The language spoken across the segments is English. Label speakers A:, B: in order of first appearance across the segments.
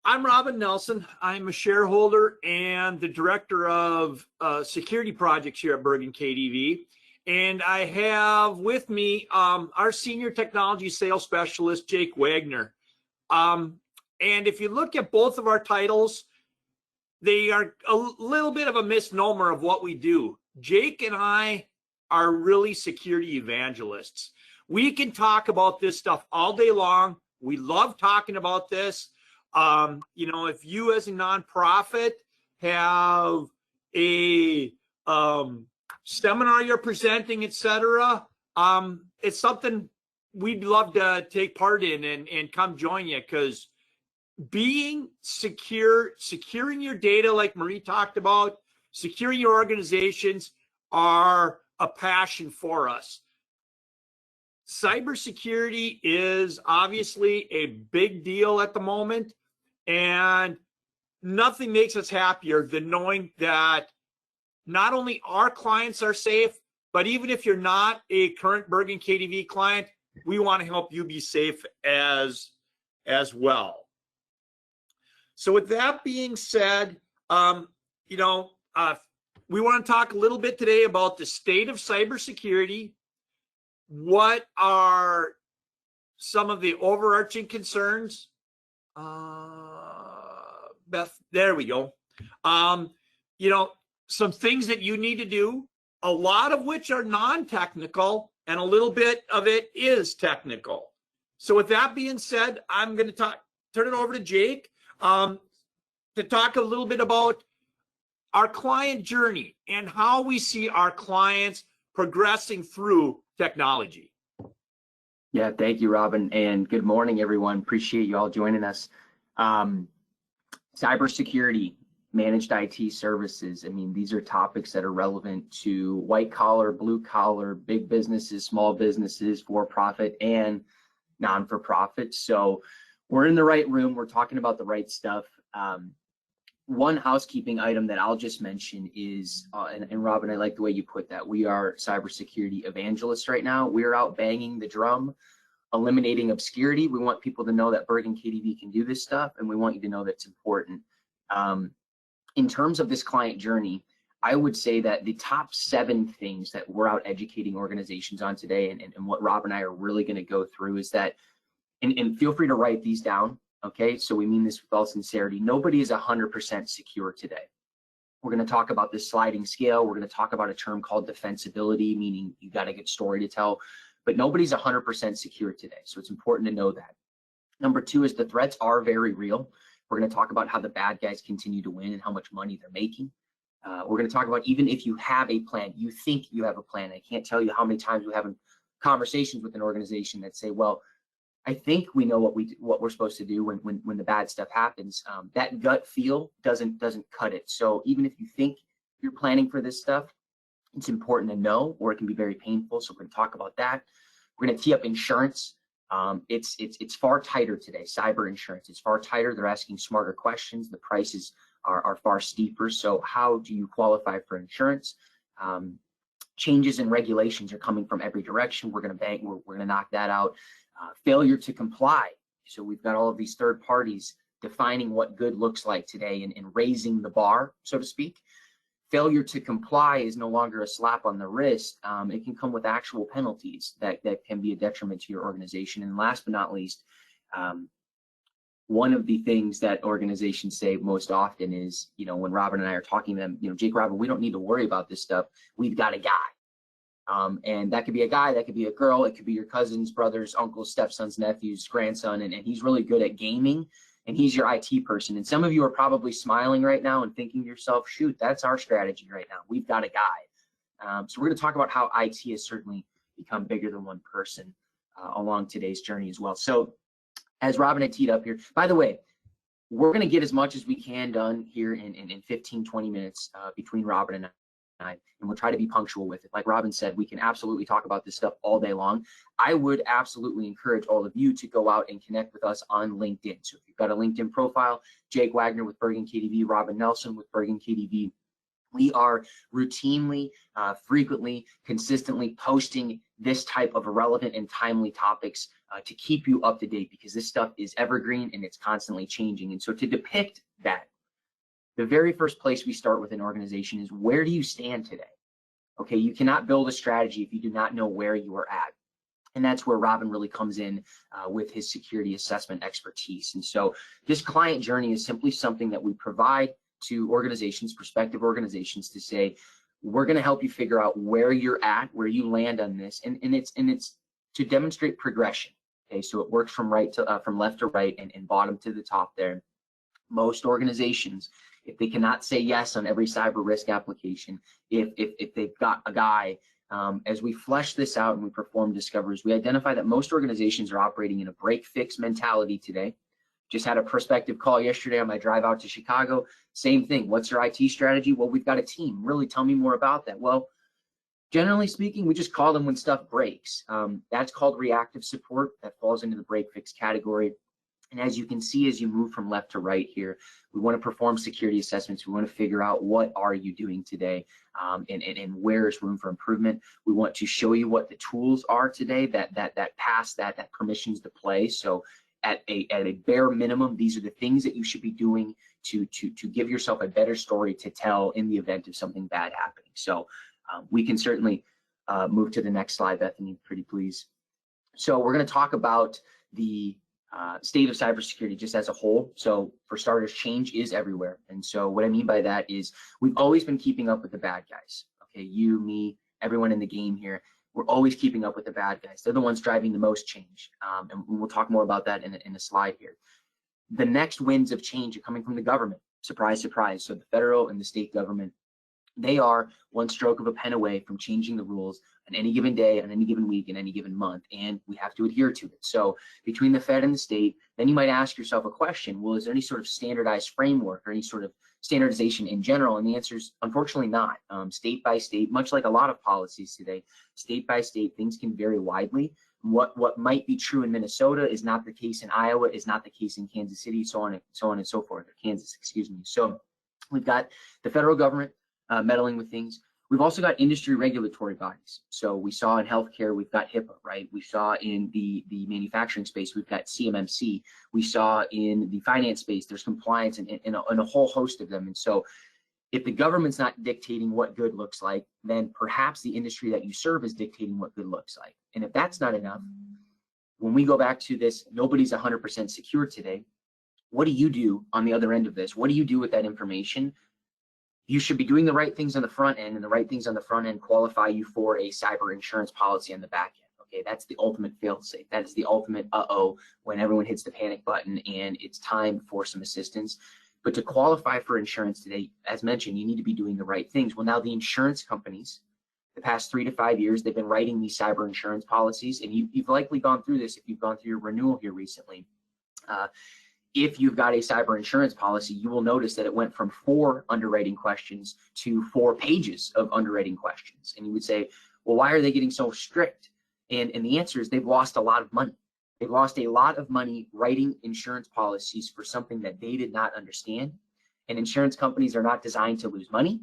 A: I'm Robin Nelson. I'm a shareholder and the director of security projects here at Bergen KDV. And I have with me our senior technology sales specialist, Jake Wagner. And if you look at both of our titles, they are a little bit of a misnomer of what we do. Jake and I are really security evangelists. We can talk about this stuff all day long. We love talking about this. If you as a nonprofit have a seminar you're presenting, etc., it's something we'd love to take part in and come join you, because being secure, securing your data, like Marie talked about, securing your organizations are a passion for us. Cybersecurity is obviously a big deal at the moment, and nothing makes us happier than knowing that not only our clients are safe, but even if you're not a current Bergen KDV client, we want to help you be safe as well. So with that being said, we want to talk a little bit today about the state of cybersecurity. What are some of the overarching concerns? Beth, there we go. Some things that you need to do, a lot of which are non-technical, and a little bit of it is technical. So with that being said, I'm going to turn it over to Jake to talk a little bit about our client journey and how we see our clients progressing through technology.
B: Yeah, thank you, Robin, and good morning, everyone. Appreciate you all joining us. Cybersecurity, managed IT services. I mean, these are topics that are relevant to white collar, blue collar, big businesses, small businesses, for-profit and non-for-profit. So we're in the right room. We're talking about the right stuff. One housekeeping item that I'll just mention is, and Robin, I like the way you put that. We are cybersecurity evangelists right now. We're out banging the drum, eliminating obscurity. We want people to know that Bergen KDV can do this stuff, and we want you to know that it's important. In terms of this client journey, I would say that the top 7 things that we're out educating organizations on today, and what Rob and I are really going to go through is that, and feel free to write these down. Okay, so we mean this with all sincerity. Nobody is 100% secure today. We're going to talk about this sliding scale. We're going to talk about a term called defensibility, meaning you got a good story to tell, but nobody's 100% secure today. So it's important to know that. Number 2 is the threats are very real. We're going to talk about how the bad guys continue to win and how much money they're making. We're going to talk about, even if you have a plan, you think you have a plan. I can't tell you how many times we're having conversations with an organization that say, well, I think we know what we're supposed to do when the bad stuff happens. That gut feel doesn't cut it. So even if you think you're planning for this stuff, it's important to know, or it can be very painful. So we're going to talk about that. We're going to tee up insurance. It's far tighter today. Cyber insurance, it's far tighter. They're asking smarter questions. The prices are far steeper. So how do you qualify for insurance? Changes in regulations are coming from every direction. We're going to knock that out. Failure to comply. So we've got all of these third parties defining what good looks like today and raising the bar, so to speak. Failure to comply is no longer a slap on the wrist. It can come with actual penalties that can be a detriment to your organization. And last but not least, one of the things that organizations say most often is, when Robin and I are talking to them, Jake, Robin, we don't need to worry about this stuff. We've got a guy. And that could be a guy, that could be a girl, it could be your cousins, brothers, uncles, stepsons, nephews, grandson, and he's really good at gaming, and he's your IT person. And some of you are probably smiling right now and thinking to yourself, shoot, that's our strategy right now. We've got a guy. So we're going to talk about how IT has certainly become bigger than one person along today's journey as well. So as Robin had teed up here, by the way, we're going to get as much as we can done here in 15, 20 minutes between Robin and I, and we'll try to be punctual with it. Like Robin said, we can absolutely talk about this stuff all day long. I would absolutely encourage all of you to go out and connect with us on LinkedIn. So if you've got a LinkedIn profile, Jake Wagner with Bergen KDV, Robin Nelson with Bergen KDV, we are routinely, frequently, consistently posting this type of relevant and timely topics to keep you up to date, because this stuff is evergreen and it's constantly changing. And so to depict that, the very first place we start with an organization is, where do you stand today? Okay, you cannot build a strategy if you do not know where you are at. And that's where Robin really comes in with his security assessment expertise. And so this client journey is simply something that we provide to organizations, prospective organizations, to say, we're going to help you figure out where you're at, where you land on this, and it's to demonstrate progression. Okay, so it works from left to right and bottom to the top there. Most organizations, if they cannot say yes on every cyber risk application, if they've got a guy, as we flesh this out and we perform discoveries, we identify that most organizations are operating in a break-fix mentality today. Just had a prospective call yesterday on my drive out to Chicago. Same thing. What's your IT strategy? Well, we've got a team. Really, tell me more about that. Well, generally speaking, we just call them when stuff breaks. That's called reactive support. That falls into the break-fix category. And as you can see, as you move from left to right here, we want to perform security assessments. We want to figure out, what are you doing today, and where is room for improvement. We want to show you what the tools are today that pass that permissions to play. So at a bare minimum, these are the things that you should be doing to give yourself a better story to tell in the event of something bad happening. So we can certainly move to the next slide, Bethany, pretty please. So we're going to talk about the state of cybersecurity just as a whole. So for starters, change is everywhere. And so what I mean by that is, we've always been keeping up with the bad guys. Okay, you, me, everyone in the game here, we're always keeping up with the bad guys. They're the ones driving the most change. And we'll talk more about that in a slide here. The next winds of change are coming from the government. Surprise, surprise. So the federal and the state government, they are one stroke of a pen away from changing the rules on any given day, on any given week, in any given month, and we have to adhere to it. So between the Fed and the state, then you might ask yourself a question: well, is there any sort of standardized framework or any sort of standardization in general? And the answer is unfortunately not. State by state, much like a lot of policies today, state by state, things can vary widely. What might be true in Minnesota is not the case in Iowa, is not the case in Kansas City, so on and so forth, or Kansas, excuse me. So we've got the federal government meddling with things. We've also got industry regulatory bodies. So we saw in healthcare, we've got HIPAA, right? We saw in the manufacturing space, we've got CMMC. We saw in the finance space, there's compliance and a whole host of them. And so if the government's not dictating what good looks like, then perhaps the industry that you serve is dictating what good looks like. And if that's not enough, when we go back to this, nobody's 100% secure today. What do you do on the other end of this? What do you do with that information? You should be doing the right things on the front end, and the right things on the front end qualify you for a cyber insurance policy on the back end. Okay, that's the ultimate fail-safe. That is the ultimate when everyone hits the panic button and it's time for some assistance. But to qualify for insurance today, as mentioned, you need to be doing the right things. Well, now the insurance companies, the past 3 to 5 years, they've been writing these cyber insurance policies, and you've likely gone through this if you've gone through your renewal here recently. If you've got a cyber insurance policy, you will notice that it went from 4 underwriting questions to 4 pages of underwriting questions. And you would say, well, why are they getting so strict? And the answer is, they've lost a lot of money. They've lost a lot of money writing insurance policies for something that they did not understand. And insurance companies are not designed to lose money.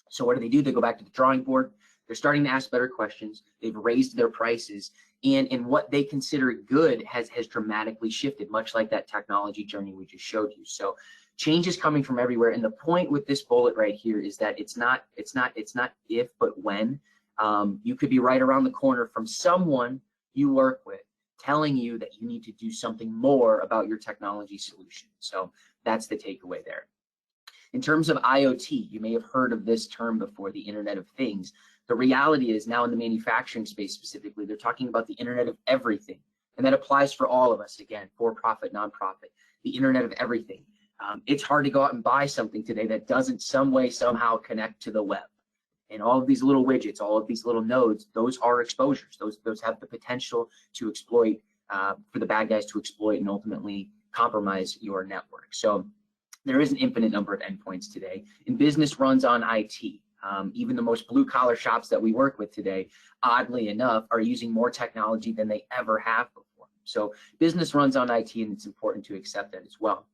B: So what do? They go back to the drawing board. They're starting to ask better questions. They've raised their prices. And what they consider good has dramatically shifted, much like that technology journey we just showed you. So change is coming from everywhere. And the point with this bullet right here is that it's not if, but when. You could be right around the corner from someone you work with telling you that you need to do something more about your technology solution. So that's the takeaway there. In terms of IoT, you may have heard of this term before, the Internet of Things. The reality is now in the manufacturing space specifically, they're talking about the Internet of Everything. And that applies for all of us, again, for-profit, nonprofit, the Internet of Everything. It's hard to go out and buy something today that doesn't some way, somehow connect to the web. And all of these little widgets, all of these little nodes, those are exposures. Those have the potential to exploit, for the bad guys to exploit and ultimately compromise your network. So there is an infinite number of endpoints today. And business runs on IT. Even the most blue-collar shops that we work with today, oddly enough, are using more technology than they ever have before. So business runs on IT, and it's important to accept that as well.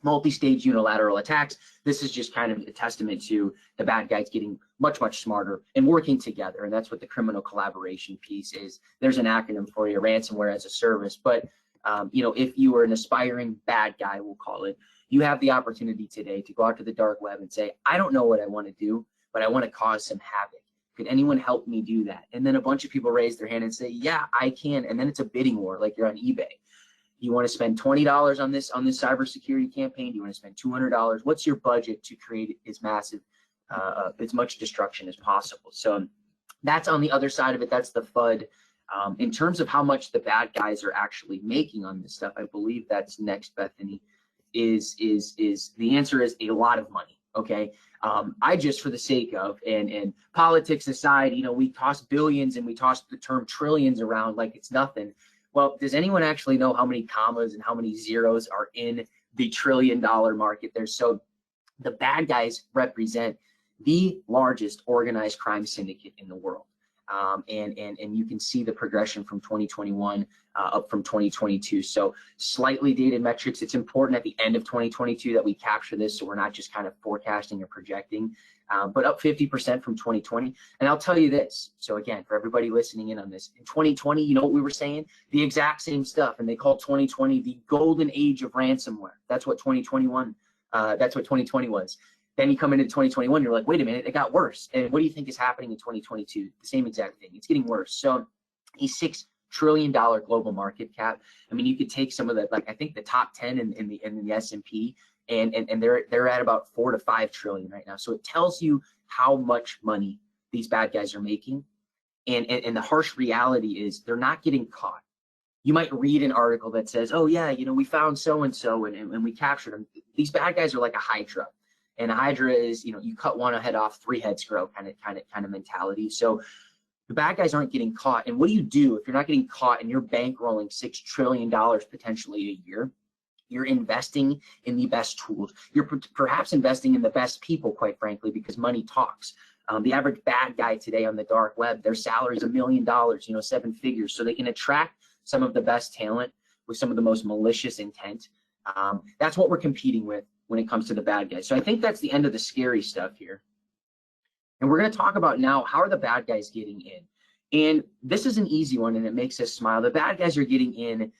B: multi-stage unilateral attacks. This is just kind of a testament to the bad guys getting much, much smarter and working together. And that's what the criminal collaboration piece is. There's an acronym for you, ransomware as a service. But, you know, if you are an aspiring bad guy, we'll call it, you have the opportunity today to go out to the dark web and say, I don't know what I want to do, but I want to cause some havoc. Could anyone help me do that? And then a bunch of people raise their hand and say, yeah, I can. And then it's a bidding war, like you're on eBay. You want to spend $20 on this cybersecurity campaign? Do you want to spend $200? What's your budget to create as massive, as much destruction as possible? So that's on the other side of it. That's the FUD. In terms of how much the bad guys are actually making on this stuff, I believe that's next, Bethany. Is the answer is a lot of money. Okay, I just, for the sake of and politics aside, you know, we toss billions and we toss the term trillions around like it's nothing. Well, does anyone actually know how many commas and how many zeros are in the $1 trillion market there? So the bad guys represent the largest organized crime syndicate in the world. And you can see the progression from 2021 up from 2022. So slightly dated metrics. It's important at the end of 2022 that we capture this, so we're not just kind of forecasting or projecting, but up 50% from 2020. And I'll tell you this. So again, for everybody listening in on this, in 2020, you know what we were saying? The exact same stuff. And they called 2020 the golden age of ransomware. That's what 2021, that's what 2020 was. Then you come into 2021, you're like, wait a minute, it got worse. And what do you think is happening in 2022? The same exact thing. It's getting worse. So a $6 trillion global market cap. I mean, you could take some of the, like, I think the top 10 in the S&P, and they're at about 4 to 5 trillion right now. So it tells you how much money these bad guys are making. And the harsh reality is they're not getting caught. You might read an article that says, oh yeah, you know, we found so-and-so and we captured them. These bad guys are like a hydra. And a hydra is, you know, you cut one head off, 3 heads grow kind of mentality. So the bad guys aren't getting caught. And what do you do if you're not getting caught and you're bankrolling $6 trillion potentially a year? You're investing in the best tools. You're perhaps investing in the best people, quite frankly, because money talks. The average bad guy today on the dark web, their salary is $1 million, you know, 7 figures. So they can attract some of the best talent with some of the most malicious intent. That's what we're competing with when it comes to the bad guys. So I think that's the end of the scary stuff here. And we're going to talk about now, how are the bad guys getting in? And this is an easy one, and it makes us smile. The bad guys are getting in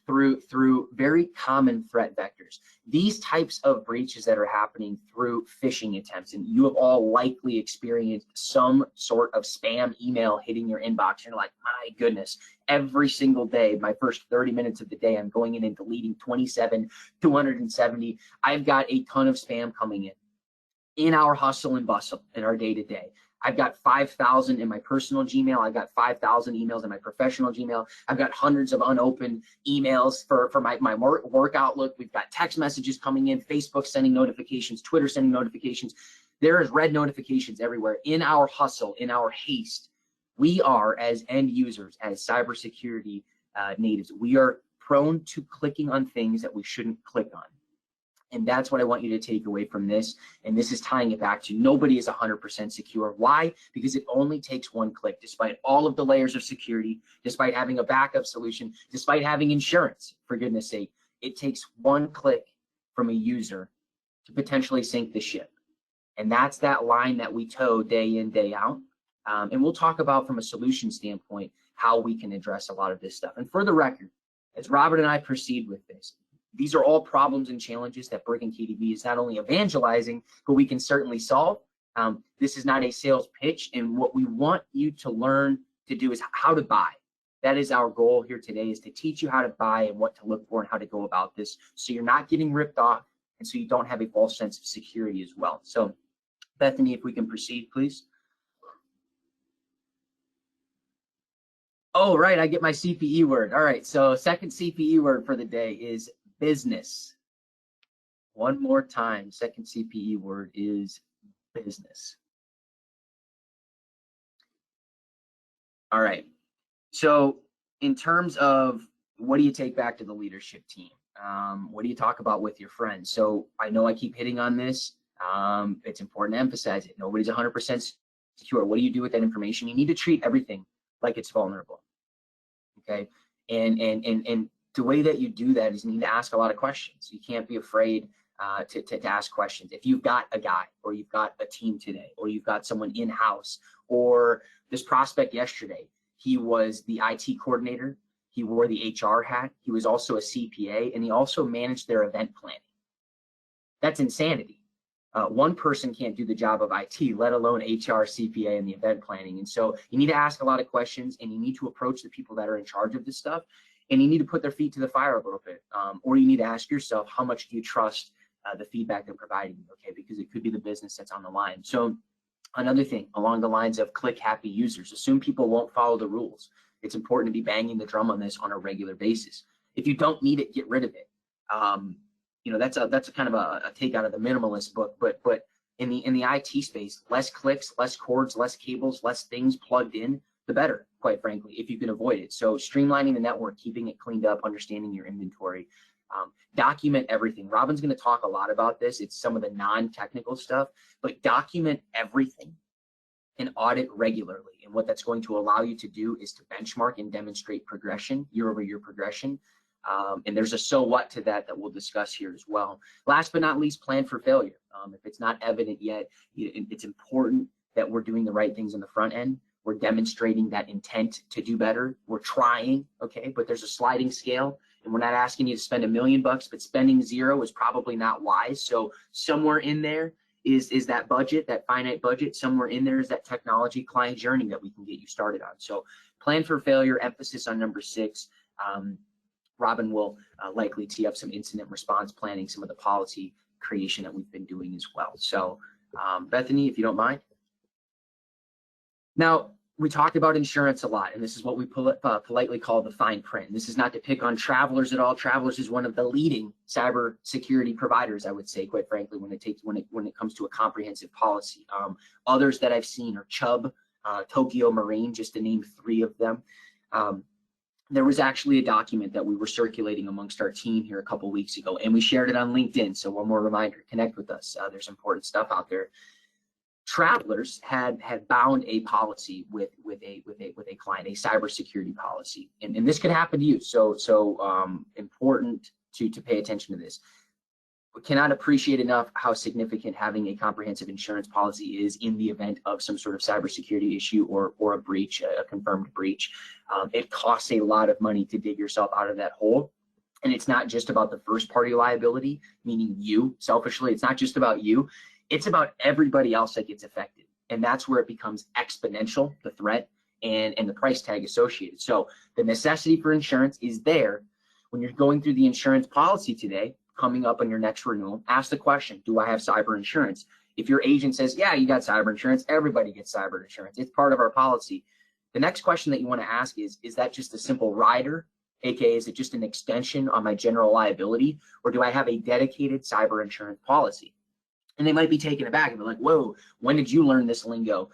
B: through very common threat vectors. These types of breaches that are happening through phishing attempts, and you have all likely experienced some sort of spam email hitting your inbox. You're like, my goodness, every single day, my first 30 minutes of the day, I'm going in and deleting 270. I've got a ton of spam coming in our hustle and bustle in our day-to-day. I've got 5,000 in my personal Gmail. I've got 5,000 emails in my professional Gmail. I've got hundreds of unopened emails for my work Outlook. We've got text messages coming in, Facebook sending notifications, Twitter sending notifications. There is red notifications everywhere. In our hustle, in our haste, we are, as end users, as cybersecurity natives, we are prone to clicking on things that we shouldn't click on. And that's what I want you to take away from this. And this is tying it back to nobody is 100% secure. Why? Because it only takes one click, despite all of the layers of security, despite having a backup solution, despite having insurance, for goodness sake. It takes one click from a user to potentially sink the ship. And that's that line that we toe day in, day out. And we'll talk about, from a solution standpoint, how we can address a lot of this stuff. And for the record, as Robert and I proceed with this, these are all problems and challenges that Bergen KDV is not only evangelizing, but we can certainly solve. This is not a sales pitch, and what we want you to learn to do is how to buy. That is our goal here today, is to teach you how to buy and what to look for and how to go about this, so you're not getting ripped off and so you don't have a false sense of security as well. So Bethany, if we can proceed, please. Oh, right, I get my CPE word. All right, so second CPE word for the day is business. One more time, second CPE word is business. All right, so in terms of what do you take back to the leadership team? What do you talk about with your friends? So I know I keep hitting on this. It's important to emphasize it. Nobody's 100% secure. What do you do with that information? You need to treat everything like it's vulnerable. Okay, and the way that you do that is you need to ask a lot of questions. You can't be afraid to ask questions. If you've got a guy, or you've got a team today, or you've got someone in-house, or this prospect yesterday, he was the IT coordinator, he wore the HR hat, he was also a CPA, and he also managed their event planning. That's insanity. One person can't do the job of IT, let alone HR, CPA, and the event planning. And so you need to ask a lot of questions, and you need to approach the people that are in charge of this stuff, and you need to put their feet to the fire a little bit. Or you need to ask yourself, how much do you trust the feedback they're providing you, okay? Because it could be the business that's on the line. So another thing along the lines of click happy users, assume people won't follow the rules. It's important to be banging the drum on this on a regular basis. If you don't need it, get rid of it. You know, that's a kind of a take out of the minimalist book, but in the IT space, less clicks, less cords, less cables, less things plugged in, the better, quite frankly, if you can avoid it. So streamlining the network, keeping it cleaned up, understanding your inventory, document everything. Robin's going to talk a lot about this. It's some of the non-technical stuff, but document everything and audit regularly. And what that's going to allow you to do is to benchmark and demonstrate progression, year-over-year progression. And there's a so what to that we'll discuss here as well. Last but not least, plan for failure. If it's not evident yet, it's important that we're doing the right things on the front end. We're demonstrating that intent to do better. We're trying, okay, but there's a sliding scale, and we're not asking you to spend $1 million, but spending zero is probably not wise. So somewhere in there is that budget, that finite budget. Somewhere in there is that technology client journey that we can get you started on. So plan for failure, emphasis on number 6. Robin will likely tee up some incident response planning, some of the policy creation that we've been doing as well. So Bethany, if you don't mind. Now, we talked about insurance a lot, and this is what we politely call the fine print. This is not to pick on Travelers at all. Travelers is one of the leading cybersecurity providers, I would say, quite frankly, when it comes to a comprehensive policy. Others that I've seen are Chubb, Tokyo Marine, just to name 3 of them. There was actually a document that we were circulating amongst our team here a couple weeks ago, and we shared it on LinkedIn. So one more reminder, connect with us. There's important stuff out there. Travelers had bound a policy with a client, a cybersecurity policy, and this could happen to you. So important to pay attention to this. We cannot appreciate enough how significant having a comprehensive insurance policy is in the event of some sort of cybersecurity issue or a breach, a confirmed breach. It costs a lot of money to dig yourself out of that hole. And it's not just about the first party liability, meaning you, selfishly, it's not just about you. It's about everybody else that gets affected. And that's where it becomes exponential, the threat and the price tag associated. So the necessity for insurance is there. When you're going through the insurance policy today, coming up on your next renewal, ask the question, do I have cyber insurance? If your agent says, yeah, you got cyber insurance, everybody gets cyber insurance. It's part of our policy. The next question that you want to ask is that just a simple rider? AKA, is it just an extension on my general liability? Or do I have a dedicated cyber insurance policy? And they might be taken aback and be like, whoa, when did you learn this lingo?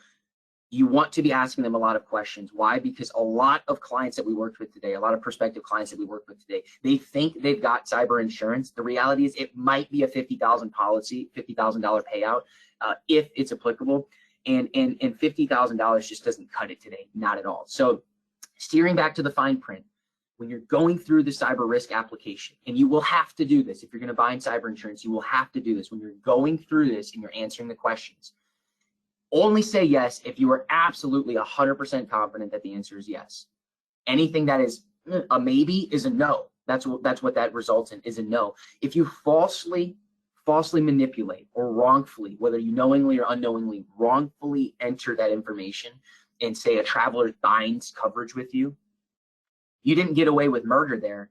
B: You want to be asking them a lot of questions. Why? Because a lot of clients that we worked with today, a lot of prospective clients that we work with today, they think they've got cyber insurance. The reality is it might be a $50,000 policy, $50,000 payout, if it's applicable. And $50,000 just doesn't cut it today, not at all. So steering back to the fine print, when you're going through the cyber risk application, and you will have to do this if you're going to buy in cyber insurance, you will have to do this. When you're going through this and you're answering the questions, only say yes if you are absolutely 100% confident that the answer is yes. Anything that is a maybe is a no. That's what that results in, is a no. If you falsely manipulate or wrongfully, whether you knowingly or unknowingly wrongfully enter that information and say a traveler binds coverage with you, you didn't get away with murder there.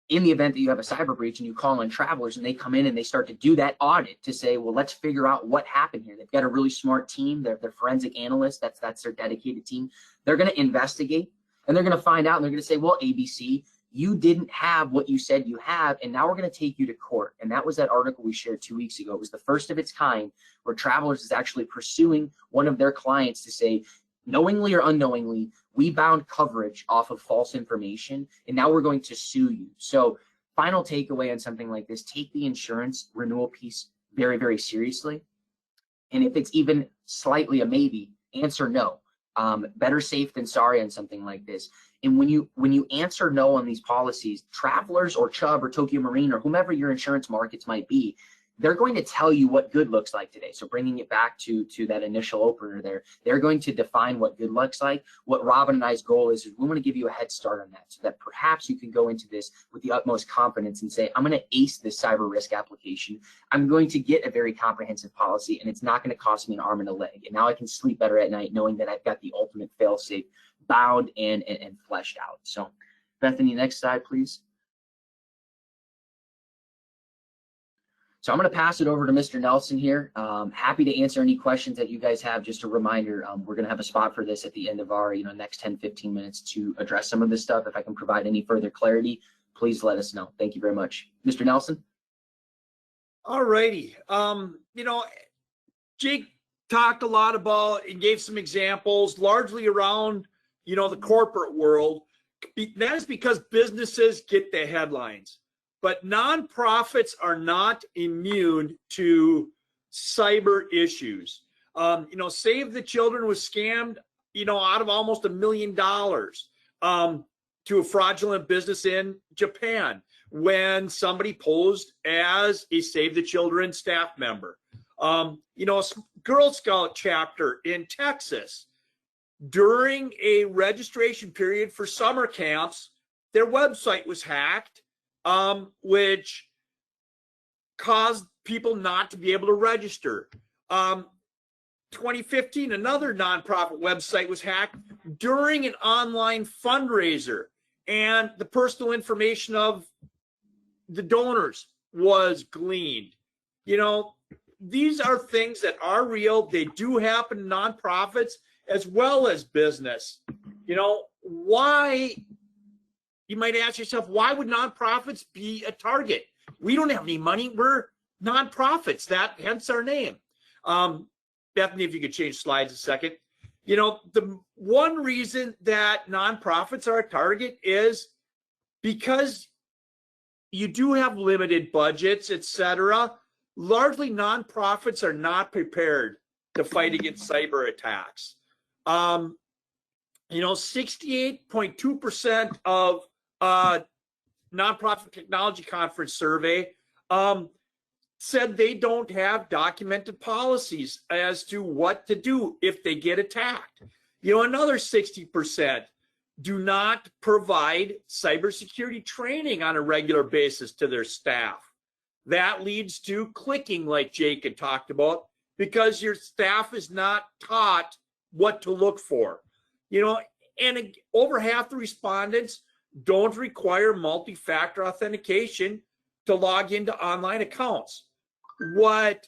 B: In the event that you have a cyber breach and you call on Travelers and they come in and they start to do that audit to say, well, let's figure out what happened here. They've got a really smart team. They're forensic analysts. That's their dedicated team. They're going to investigate and they're going to find out and they're going to say, well, ABC, you didn't have what you said you have, and now we're going to take you to court. And that was that article we shared 2 weeks ago. It was the first of its kind where Travelers is actually pursuing one of their clients to say, knowingly or unknowingly, we bound coverage off of false information, and now we're going to sue you. So final takeaway on something like this, take the insurance renewal piece very, very seriously. And if it's even slightly a maybe, answer no. Better safe than sorry on something like this. And when you answer no on these policies, Travelers or Chubb or Tokyo Marine or whomever your insurance markets might be, they're going to tell you what good looks like today. So bringing it back to that initial opener there, they're going to define what good looks like. What Robin and I's goal is we want to give you a head start on that so that perhaps you can go into this with the utmost confidence and say, I'm going to ace this cyber risk application. I'm going to get a very comprehensive policy, and it's not going to cost me an arm and a leg. And now I can sleep better at night knowing that I've got the ultimate fail-safe bound and fleshed out. So Bethany, next slide, please. So I'm going to pass it over to Mr. Nelson here. Happy to answer any questions that you guys have. Just a reminder, we're going to have a spot for this at the end of our next 10, 15 minutes to address some of this stuff. If I can provide any further clarity, please let us know. Thank you very much. Mr. Nelson?
A: All righty. Jake talked a lot about and gave some examples largely around, the corporate world. That is because businesses get the headlines. But nonprofits are not immune to cyber issues. Save the Children was scammed, out of almost $1 million to a fraudulent business in Japan when somebody posed as a Save the Children staff member. A Girl Scout chapter in Texas, during a registration period for summer camps, their website was hacked. Which caused people not to be able to register. 2015, another nonprofit website was hacked during an online fundraiser, and the personal information of the donors was gleaned. These are things that are real. They do happen in nonprofits as well as business. Why? You might ask yourself, why would nonprofits be a target? We don't have any money. We're nonprofits. Hence our name. Bethany, if you could change slides a second. The one reason that nonprofits are a target is because you do have limited budgets, etc. Largely, nonprofits are not prepared to fight against cyber attacks. 68.2% of nonprofit technology conference survey said they don't have documented policies as to what to do if they get attacked. Another 60% do not provide cybersecurity training on a regular basis to their staff. That leads to clicking, like Jake had talked about, because your staff is not taught what to look for. And over half the respondents don't require multi-factor authentication to log into online accounts. What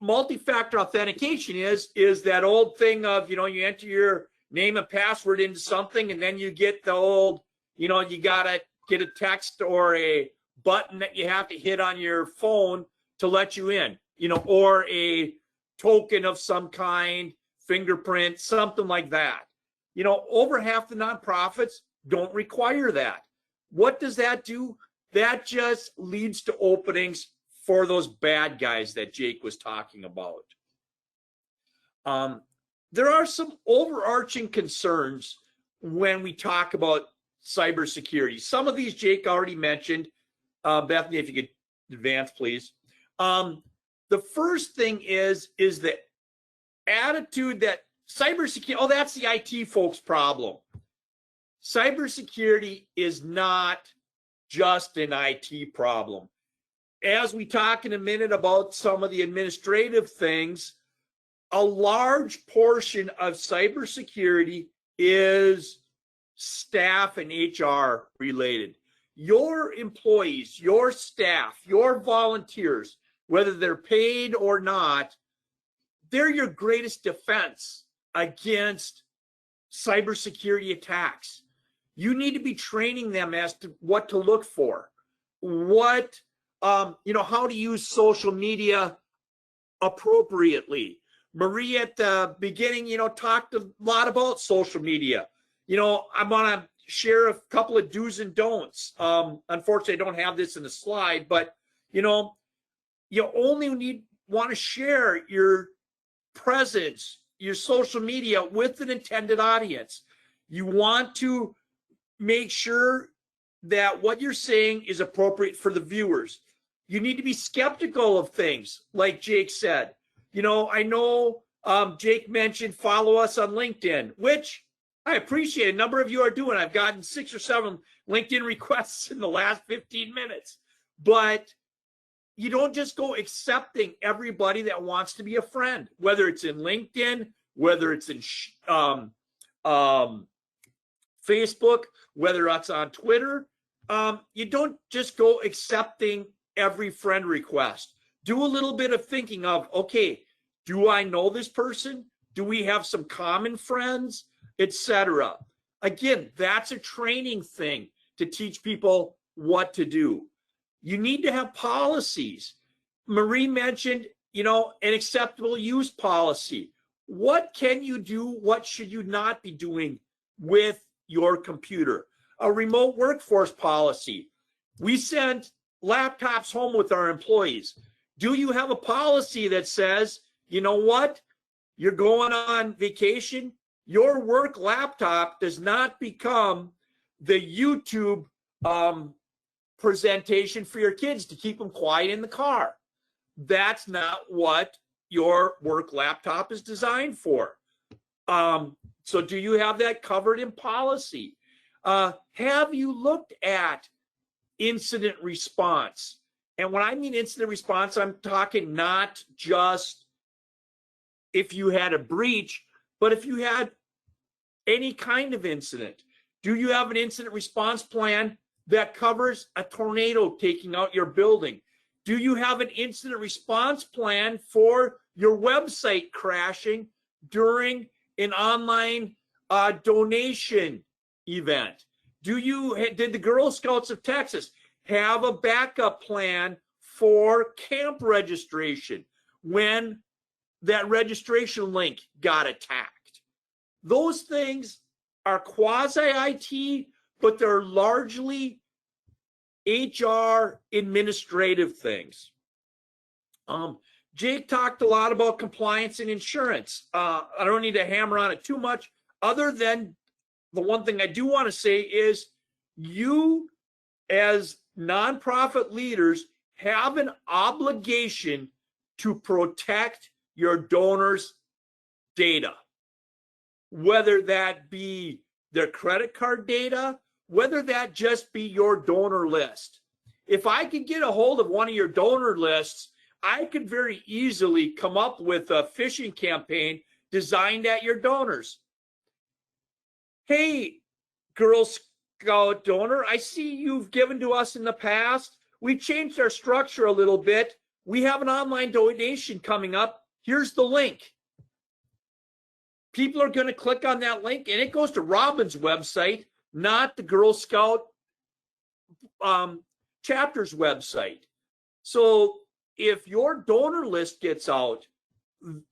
A: multi-factor authentication is that old thing of, you enter your name and password into something, and then you get the old, you gotta get a text or a button that you have to hit on your phone to let you in, or a token of some kind, fingerprint, something like that. Over half the nonprofits don't require that. What does that do? That just leads to openings for those bad guys that Jake was talking about. There are some overarching concerns when we talk about cybersecurity. Some of these Jake already mentioned. Bethany, if you could advance, please. The first thing is the attitude that cybersecurity, that's the IT folks' problem. Cybersecurity is not just an IT problem. As we talk in a minute about some of the administrative things, a large portion of cybersecurity is staff and HR related. Your employees, your staff, your volunteers, whether they're paid or not, they're your greatest defense against cybersecurity attacks. You need to be training them as to what to look for, how to use social media appropriately. Marie at the beginning, talked a lot about social media. I want to share a couple of do's and don'ts. Unfortunately, I don't have this in the slide, but you only want to share your presence, your social media with an intended audience. You want to make sure that what you're saying is appropriate for the viewers. You need to be skeptical of things, like Jake said. I know Jake mentioned follow us on LinkedIn, which I appreciate. A number of you are doing. I've gotten 6 or 7 LinkedIn requests in the last 15 minutes. But you don't just go accepting everybody that wants to be a friend, whether it's in LinkedIn, whether it's in Facebook, whether it's on Twitter. You don't just go accepting every friend request. Do a little bit of thinking of, okay, do I know this person? Do we have some common friends, etc.? Again, that's a training thing to teach people what to do. You need to have policies. Marie mentioned, an acceptable use policy. What can you do? What should you not be doing with your computer? A remote workforce policy. We send laptops home with our employees. Do you have a policy that says, you know what? You're going on vacation. Your work laptop does not become the YouTube presentation for your kids to keep them quiet in the car. That's not what your work laptop is designed for. So do you have that covered in policy? Have you looked at incident response? And when I mean incident response, I'm talking not just if you had a breach, but if you had any kind of incident. Do you have an incident response plan that covers a tornado taking out your building? Do you have an incident response plan for your website crashing during an online donation event? Did the Girl Scouts of Texas have a backup plan for camp registration when that registration link got attacked? Those things are quasi-IT, but they're largely HR administrative things. Jake talked a lot about compliance and insurance. I don't need to hammer on it too much, other than the one thing I do want to say is you as nonprofit leaders have an obligation to protect your donors' data, whether that be their credit card data, whether that just be your donor list. If I could get a hold of one of your donor lists, I could very easily come up with a phishing campaign designed at your donors. Hey, Girl Scout donor, I see you've given to us in the past. We changed our structure a little bit. We have an online donation coming up. Here's the link. People are going to click on that link, and it goes to Robin's website, not the Girl Scout chapter's website. So if your donor list gets out,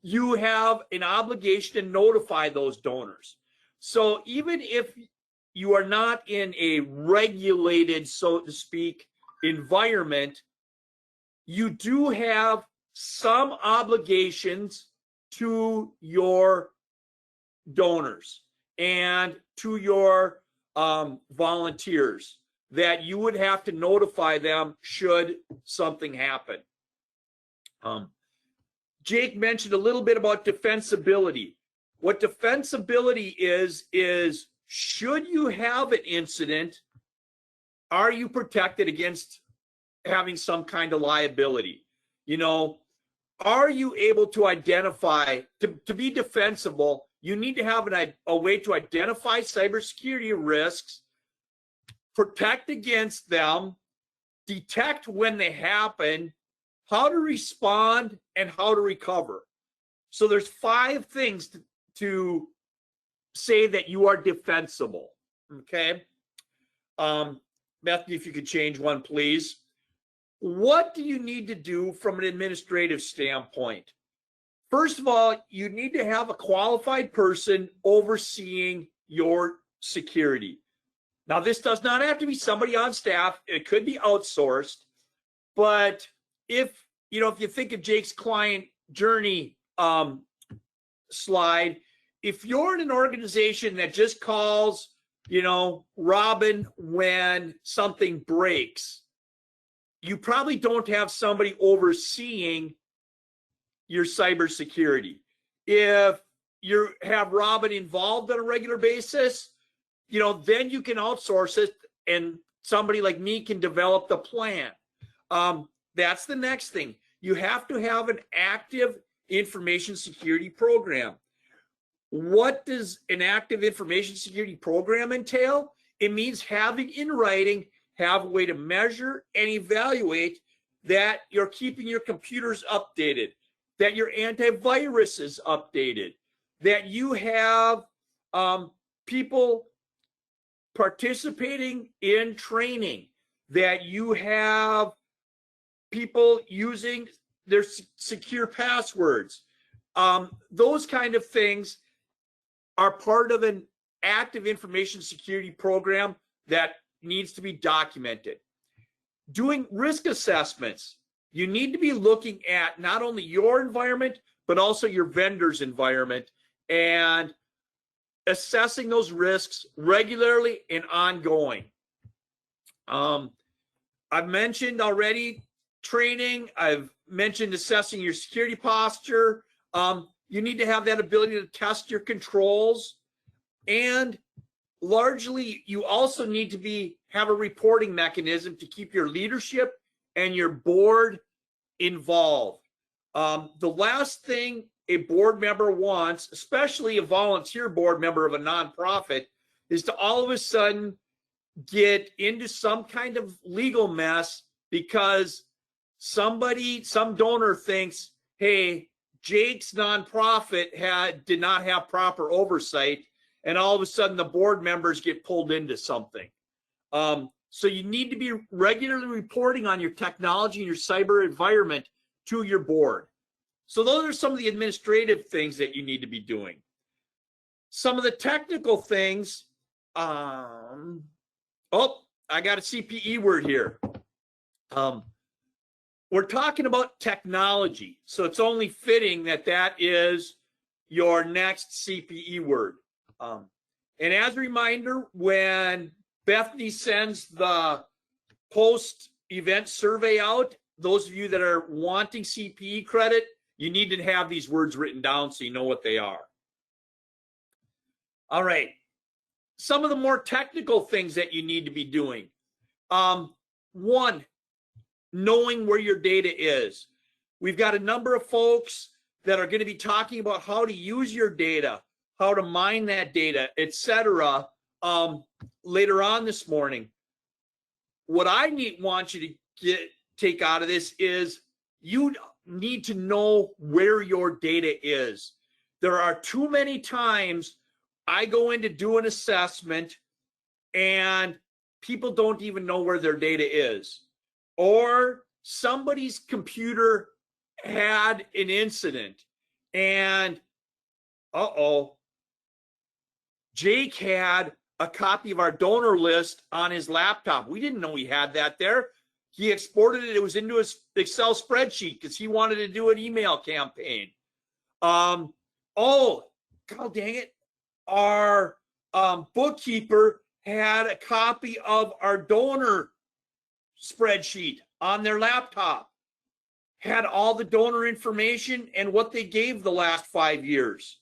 A: you have an obligation to notify those donors. So even if you are not in a regulated, so to speak, environment, you do have some obligations to your donors and to your volunteers that you would have to notify them should something happen. Jake mentioned a little bit about defensibility. What defensibility is should you have an incident, are you protected against having some kind of liability? Are you able to identify, to be defensible, you need to have a way to identify cybersecurity risks, protect against them, detect when they happen, how to respond, and how to recover. So there's 5 things to say that you are defensible, okay? Bethany, if you could change one, please. What do you need to do from an administrative standpoint? First of all, you need to have a qualified person overseeing your security. Now, this does not have to be somebody on staff. It could be outsourced. But if you think of Jake's client journey slide, if you're in an organization that just calls, Robin when something breaks, you probably don't have somebody overseeing your cybersecurity. If you have Robin involved on a regular basis, then you can outsource it and somebody like me can develop the plan. That's the next thing. You have to have an active information security program. What does an active information security program entail? It means having in writing, have a way to measure and evaluate that you're keeping your computers updated, that your antivirus is updated, that you have people participating in training, that you have people using their secure passwords. Those kind of things are part of an active information security program that needs to be documented. Doing risk assessments, you need to be looking at not only your environment, but also your vendor's environment and assessing those risks regularly and ongoing. I've mentioned already training. I've mentioned assessing your security posture. You need to have that ability to test your controls. And largely, you also need to have a reporting mechanism to keep your leadership and your board involved. The last thing a board member wants, especially a volunteer board member of a nonprofit, is to all of a sudden get into some kind of legal mess because some donor thinks, hey, Jake's nonprofit did not have proper oversight, and all of a sudden the board members get pulled into something. So you need to be regularly reporting on your technology and your cyber environment to your board. So those are some of the administrative things that you need to be doing. Some of the technical things, I got a CPE word here. We're talking about technology, so it's only fitting that is your next CPE word. And as a reminder, when Bethany sends the post-event survey out, those of you that are wanting CPE credit, you need to have these words written down so you know what they are. All right. Some of the more technical things that you need to be doing. One, knowing where your data is. We've got a number of folks that are going to be talking about how to use your data, how to mine that data, etc. Later on this morning. What I want you to take out of this is you need to know where your data is. There are too many times I go in to do an assessment and people don't even know where their data is. Or somebody's computer had an incident and Jake had a copy of our donor list on his laptop. We didn't know he had that there. He exported it. It was into his Excel spreadsheet because he wanted to do an email campaign. God dang it. Our bookkeeper had a copy of our donor spreadsheet on their laptop. Had all the donor information and what they gave the last 5 years.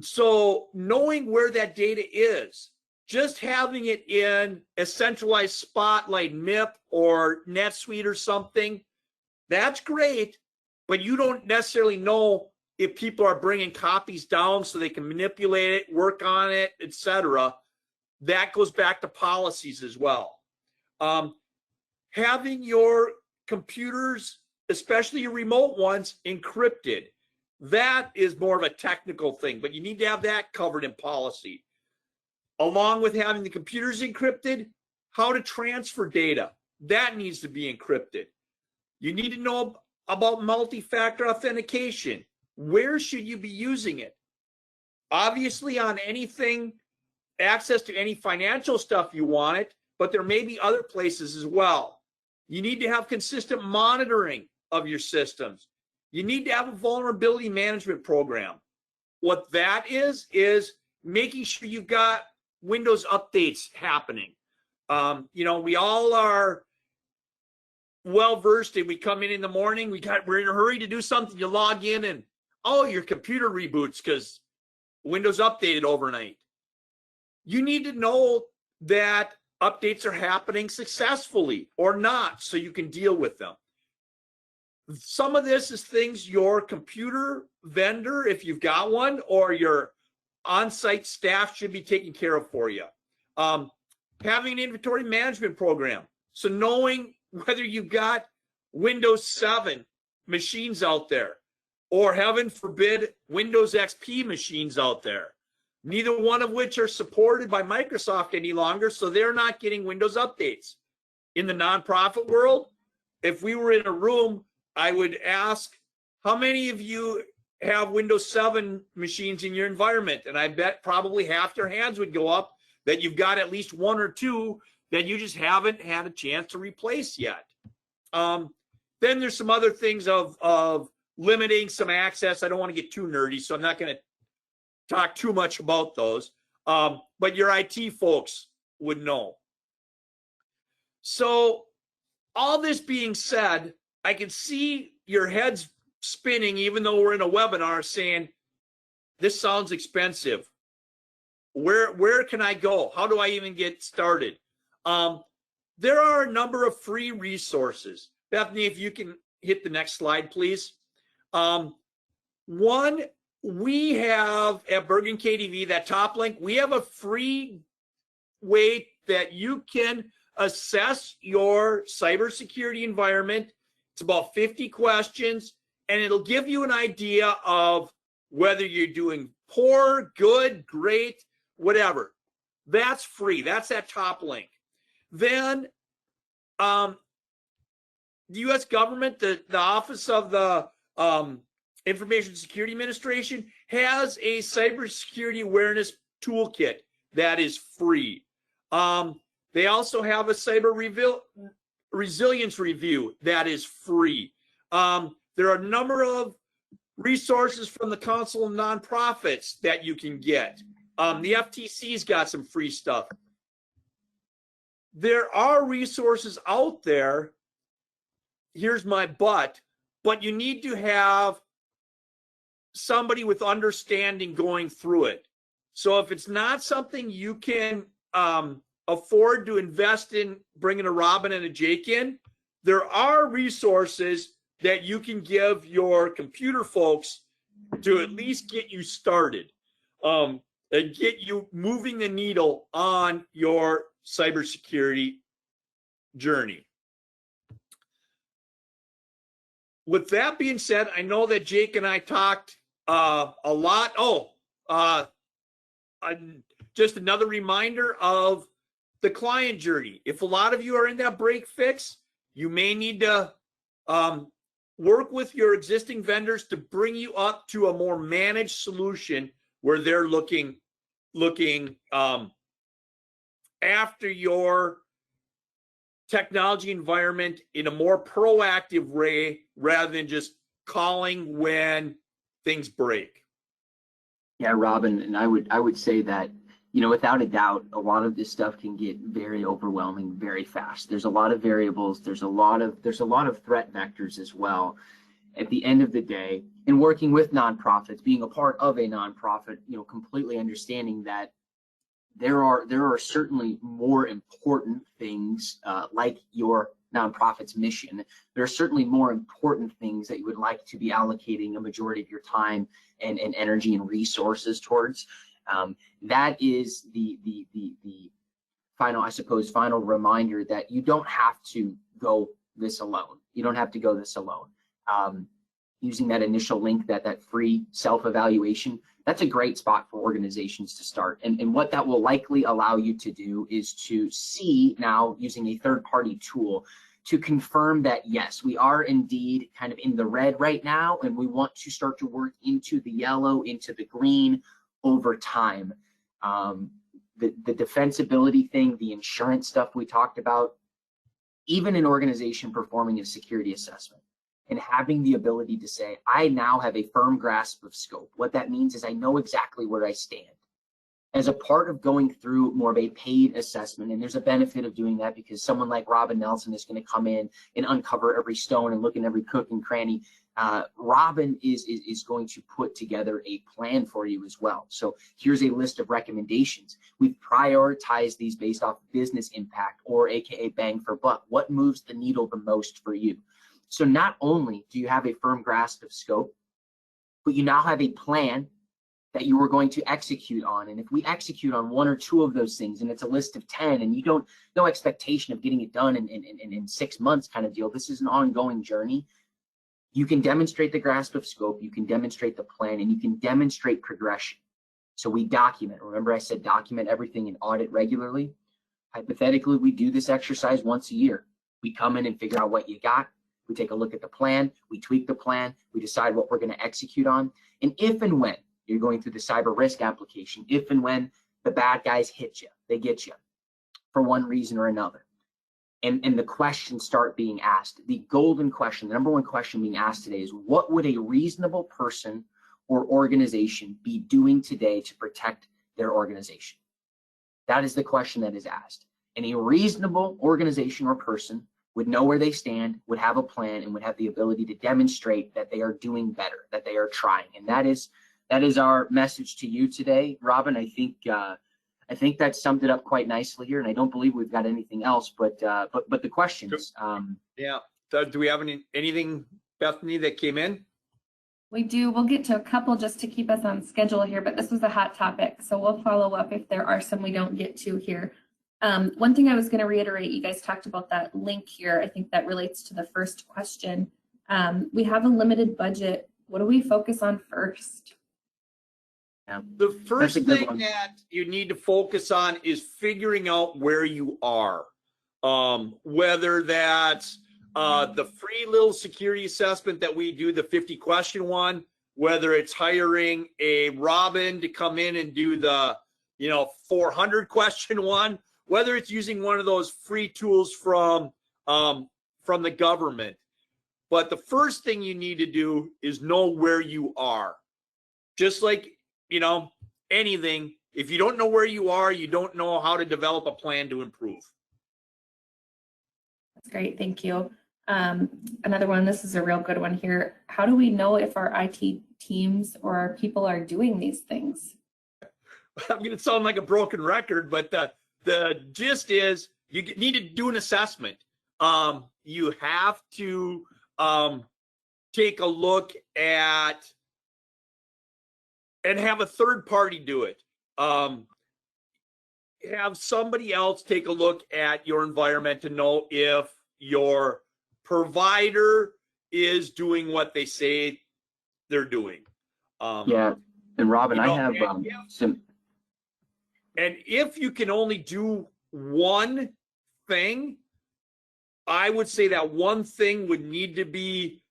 A: So knowing where that data is, just having it in a centralized spot like MIP or NetSuite or something, that's great, but you don't necessarily know if people are bringing copies down so they can manipulate it, work on it, etc. That goes back to policies as well. Having your computers, especially your remote ones, encrypted. That is more of a technical thing, but you need to have that covered in policy. Along with having the computers encrypted, how to transfer data. That needs to be encrypted. You need to know about multi-factor authentication. Where should you be using it? Obviously on anything, access to any financial stuff you want it, but there may be other places as well. You need to have consistent monitoring of your systems. You need to have a vulnerability management program. What that is making sure you've got Windows updates happening. We all are well versed, and we come in the morning, we're in a hurry to do something, you log in and, oh, your computer reboots because Windows updated overnight. You need to know that updates are happening successfully or not so you can deal with them. Some of this is things your computer vendor, if you've got one, or your on-site staff should be taking care of for you. Having an inventory management program. So knowing whether you've got Windows 7 machines out there, or heaven forbid, Windows XP machines out there, neither one of which are supported by Microsoft any longer, so they're not getting Windows updates. In the nonprofit world, if we were in a room, I would ask, how many of you have Windows 7 machines in your environment? And I bet probably half their hands would go up that you've got at least one or two that you just haven't had a chance to replace yet. Then there's some other things of limiting some access. I don't want to get too nerdy, so I'm not going to talk too much about those. But your IT folks would know. So all this being said, I can see your heads spinning, even though we're in a webinar, saying, this sounds expensive. Where can I go? How do I even get started? There are a number of free resources. Bethany, if you can hit the next slide, please. One, we have at Bergen KDV, that top link, we have a free way that you can assess your cybersecurity environment. It's about 50 questions, and it'll give you an idea of whether you're doing poor, good, great, whatever. That's free. That's that top link. Then the U.S. government, the Office of the Information Security Administration has a cybersecurity awareness toolkit that is free. They also have a cyber resilience review that is free. There are a number of resources from the Council of Nonprofits that you can get. The FTC's got some free stuff. There are resources out there. Here's my but you need to have somebody with understanding going through it. So if it's not something you can afford to invest in, bringing a Robin and a Jake in, there are resources that you can give your computer folks to at least get you started and get you moving the needle on your cybersecurity journey. With that being said, I know that Jake and I talked a lot. Just another reminder of the client journey. If a lot of you are in that break fix, you may need to work with your existing vendors to bring you up to a more managed solution where they're looking after your technology environment in a more proactive way rather than just calling when things break.
B: Yeah, Robin, and I would say that, without a doubt, a lot of this stuff can get very overwhelming very fast. There's a lot of variables. There's a lot of threat vectors as well. At the end of the day, in working with nonprofits, being a part of a nonprofit, completely understanding that there are certainly more important things like your nonprofit's mission. There are certainly more important things that you would like to be allocating a majority of your time and energy and resources towards. That is the final reminder that you don't have to go this alone. You don't have to go this alone. Using that initial link, that free self-evaluation, that's a great spot for organizations to start. And what that will likely allow you to do is to see now, using a third-party tool, to confirm that, yes, we are indeed kind of in the red right now, and we want to start to work into the yellow, into the green over time. The defensibility thing, the insurance stuff we talked about, even an organization performing a security assessment. and having the ability to say, I now have a firm grasp of scope. What that means is I know exactly where I stand. As a part of going through more of a paid assessment, and there's a benefit of doing that because someone like Robin Nelson is going to come in and uncover every stone and look in every crook and cranny. Robin is going to put together a plan for you as well. So here's a list of recommendations. We've prioritized these based off business impact, or AKA bang for buck. What moves the needle the most for you? So not only do you have a firm grasp of scope, but you now have a plan that you are going to execute on. And if we execute on 1 or 2 of those things, and it's a list of 10, and you don't, no expectation of getting it done in 6 months kind of deal, this is an ongoing journey. You can demonstrate the grasp of scope, you can demonstrate the plan, and you can demonstrate progression. So we document. Remember I said document everything and audit regularly? Hypothetically, we do this exercise once a year. We come in and figure out what you got. We take a look at the plan, we tweak the plan, we decide what we're going to execute on. And if and when you're going through the cyber risk application, if and when the bad guys hit you, they get you for one reason or another. And the questions start being asked. The golden question, the number one question being asked today is, what would a reasonable person or organization be doing today to protect their organization? That is the question that is asked. And a reasonable organization or person would know where they stand, would have a plan, and would have the ability to demonstrate that they are doing better, that they are trying. And that is our message to you today, Robin. I think that summed it up quite nicely here, and I don't believe we've got anything else. But the questions.
A: Yeah. So do we have anything, Bethany, that came in?
C: We do. We'll get to a couple just to keep us on schedule here, but this was a hot topic, so we'll follow up if there are some we don't get to here. One thing I was going to reiterate, you guys talked about that link here. I think that relates to the first question. We have a limited budget. What do we focus on first?
B: Yeah.
A: The first thing that you need to focus on is figuring out where you are. Whether that's the free little security assessment that we do, the 50 question one, whether it's hiring a Robin to come in and do the 400 question one, whether it's using one of those free tools from the government. But the first thing you need to do is know where you are. Just like anything, if you don't know where you are, you don't know how to develop a plan to improve.
C: That's great. Thank you. Another one, this is a real good one here. How do we know if our IT teams or our people are doing these things?
A: I'm going to sound like a broken record, but the gist is you need to do an assessment. You have to take a look at and have a third party do it. Have somebody else take a look at your environment to know if your provider is doing what they say they're doing.
B: Yeah, and Robin, I have some.
A: And if you can only do one thing, I would say that one thing would need to be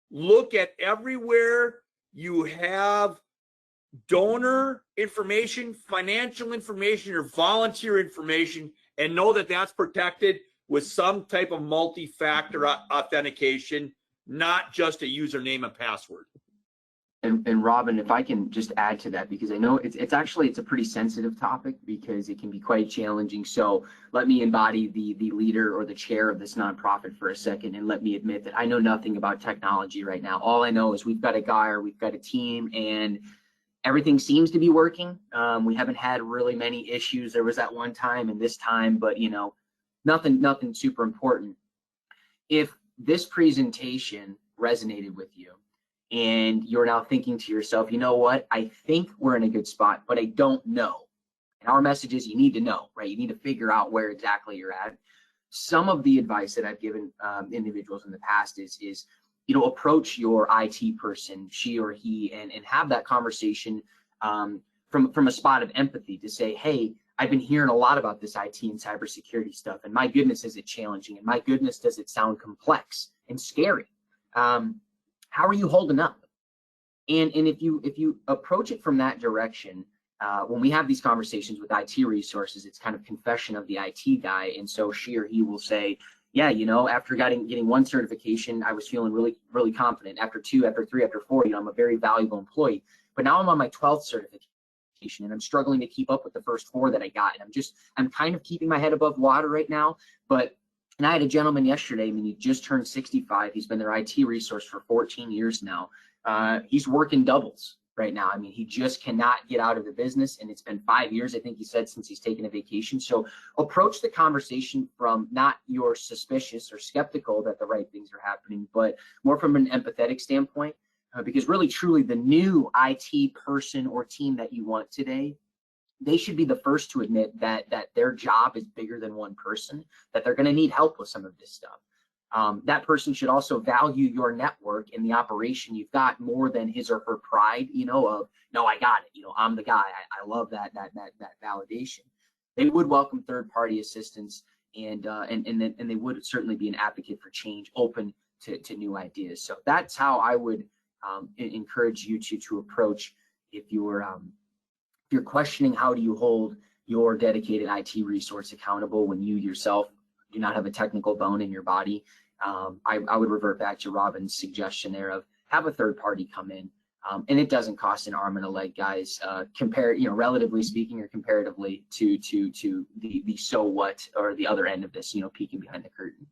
A: look at everywhere you have donor information, financial information, or volunteer information, and know that that's protected with some type of multi-factor authentication, not just a username and password.
B: And Robin, if I can just add to that, because I know it's a pretty sensitive topic because it can be quite challenging. So let me embody the leader or the chair of this nonprofit for a second, and let me admit that I know nothing about technology right now. All I know is we've got a guy or we've got a team, and everything seems to be working. We haven't had really many issues. There was that one time and this time, but nothing super important. If this presentation resonated with you, and you're now thinking to yourself, you know what, I think we're in a good spot, but I don't know. And our message is you need to know, right? You need to figure out where exactly you're at. Some of the advice that I've given individuals in the past is approach your IT person, she or he, and have that conversation from a spot of empathy to say, hey, I've been hearing a lot about this IT and cybersecurity stuff, and my goodness, is it challenging? And my goodness, does it sound complex and scary? How are you holding up? And if you approach it from that direction, when we have these conversations with IT resources, it's kind of confession of the IT guy, and so she or he will say, yeah, you know, after getting one certification, I was feeling really confident. After two, after three, after four, you know, I'm a very valuable employee. But now I'm on my 12th certification, and I'm struggling to keep up with the first four that I got. And I'm kind of keeping my head above water right now. And I had a gentleman yesterday. I mean, he just turned 65. He's been their IT resource for 14 years now. He's working doubles right now. I mean, he just cannot get out of the business, and it's been 5 years, I think he said, since he's taken a vacation. So approach the conversation from not you're suspicious or skeptical that the right things are happening, but more from an empathetic standpoint, because really, truly, the new IT person or team that you want today, they should be the first to admit that their job is bigger than one person, that they're going to need help with some of this stuff. That person should also value your network and the operation you've got more than his or her pride, you know, of, no, I got it, you know, I'm the guy. I love that validation. They would welcome third-party assistance, and they would certainly be an advocate for change, open to new ideas. So that's how I would encourage you to approach if you're questioning how do you hold your dedicated IT resource accountable when you yourself do not have a technical bone in your body. I would revert back to Robin's suggestion there of have a third party come in, and it doesn't cost an arm and a leg, guys. Relatively speaking, or comparatively to the so what or the other end of this, you know, peeking behind the curtain.